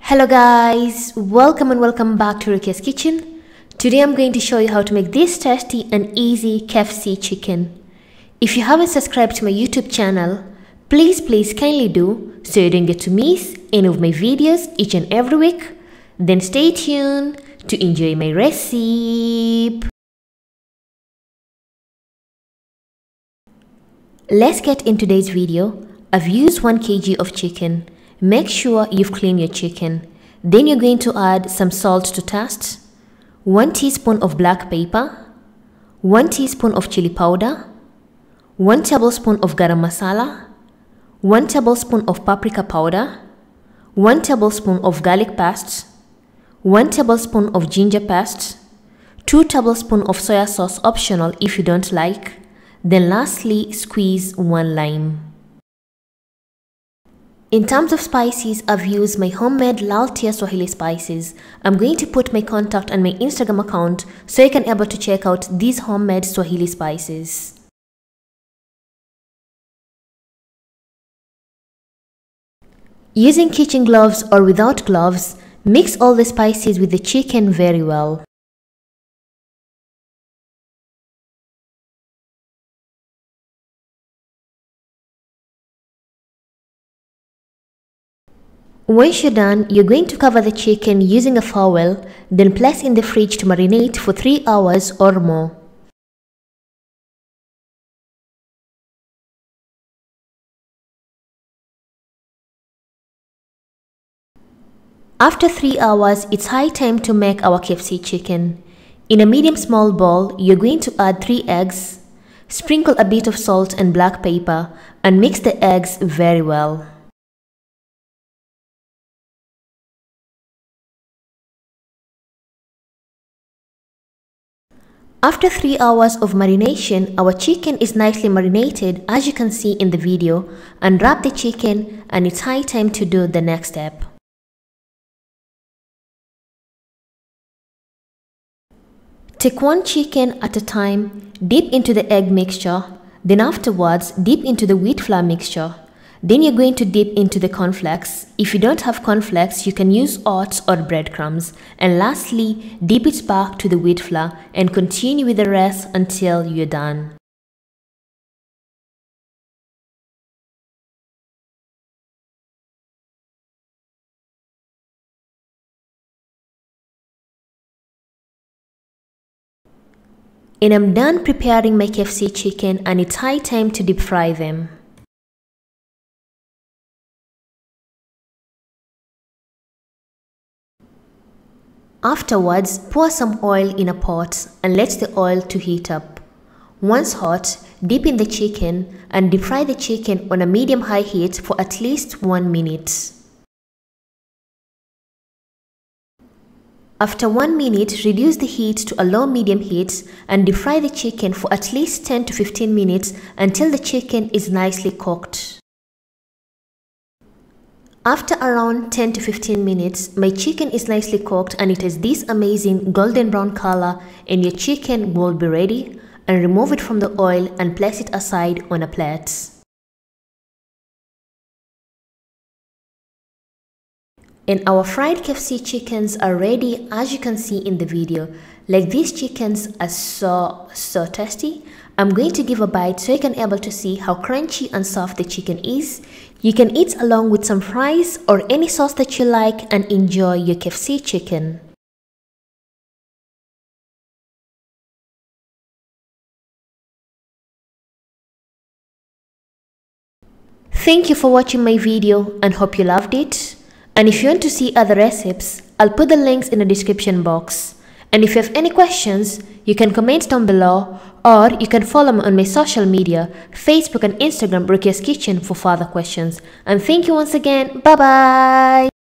Hello guys, welcome and welcome back to Rukia's Kitchen. Today I'm going to show you how to make this tasty and easy KFC chicken. If you haven't subscribed to my YouTube channel, please kindly do so you don't get to miss any of my videos each and every week. Then stay tuned to enjoy my recipe. Let's get into today's video. I've used 1 kg of chicken. Make sure you've cleaned your chicken. Then you're going to add some salt to taste, 1 teaspoon of black pepper, 1 teaspoon of chili powder, 1 tablespoon of garam masala, 1 tablespoon of paprika powder, 1 tablespoon of garlic paste, 1 tablespoon of ginger paste, 2 tablespoons of soya sauce optional if you don't like. Then lastly, squeeze 1 lime. In terms of spices, I've used my homemade Laltia Swahili spices. I'm going to put my contact on my Instagram account so you can be able to check out these homemade Swahili spices. Using kitchen gloves or without gloves, mix all the spices with the chicken very well. Once you're done, you're going to cover the chicken using a foil, then place in the fridge to marinate for 3 hours or more. After 3 hours, it's high time to make our KFC chicken. In a medium small bowl, you're going to add 3 eggs, sprinkle a bit of salt and black pepper, and mix the eggs very well. After 3 hours of marination, our chicken is nicely marinated as you can see in the video. Unwrap the chicken and it's high time to do the next step. Take 1 chicken at a time, dip into the egg mixture, then afterwards dip into the wheat flour mixture. Then you're going to dip into the cornflakes. If you don't have cornflakes, you can use oats or breadcrumbs. And lastly, dip it back to the wheat flour and continue with the rest until you're done. And I'm done preparing my KFC chicken and it's high time to deep fry them. Afterwards, pour some oil in a pot and let the oil to heat up. Once hot, dip in the chicken and deep fry the chicken on a medium-high heat for at least 1 minute. After 1 minute, reduce the heat to a low-medium heat and deep fry the chicken for at least 10 to 15 minutes until the chicken is nicely cooked. After around 10 to 15 minutes, my chicken is nicely cooked and it has this amazing golden brown color, and your chicken will be ready. And remove it from the oil and place it aside on a plate. And our fried KFC chickens are ready as you can see in the video. Like, these chickens are so tasty. I'm going to give a bite so you can be able to see how crunchy and soft the chicken is. You can eat along with some fries or any sauce that you like and enjoy your KFC chicken. Thank you for watching my video and hope you loved it. And if you want to see other recipes, I'll put the links in the description box. And if you have any questions, you can comment down below, or you can follow me on my social media, Facebook and Instagram, Rukia's Kitchen, for further questions. And thank you once again. Bye bye.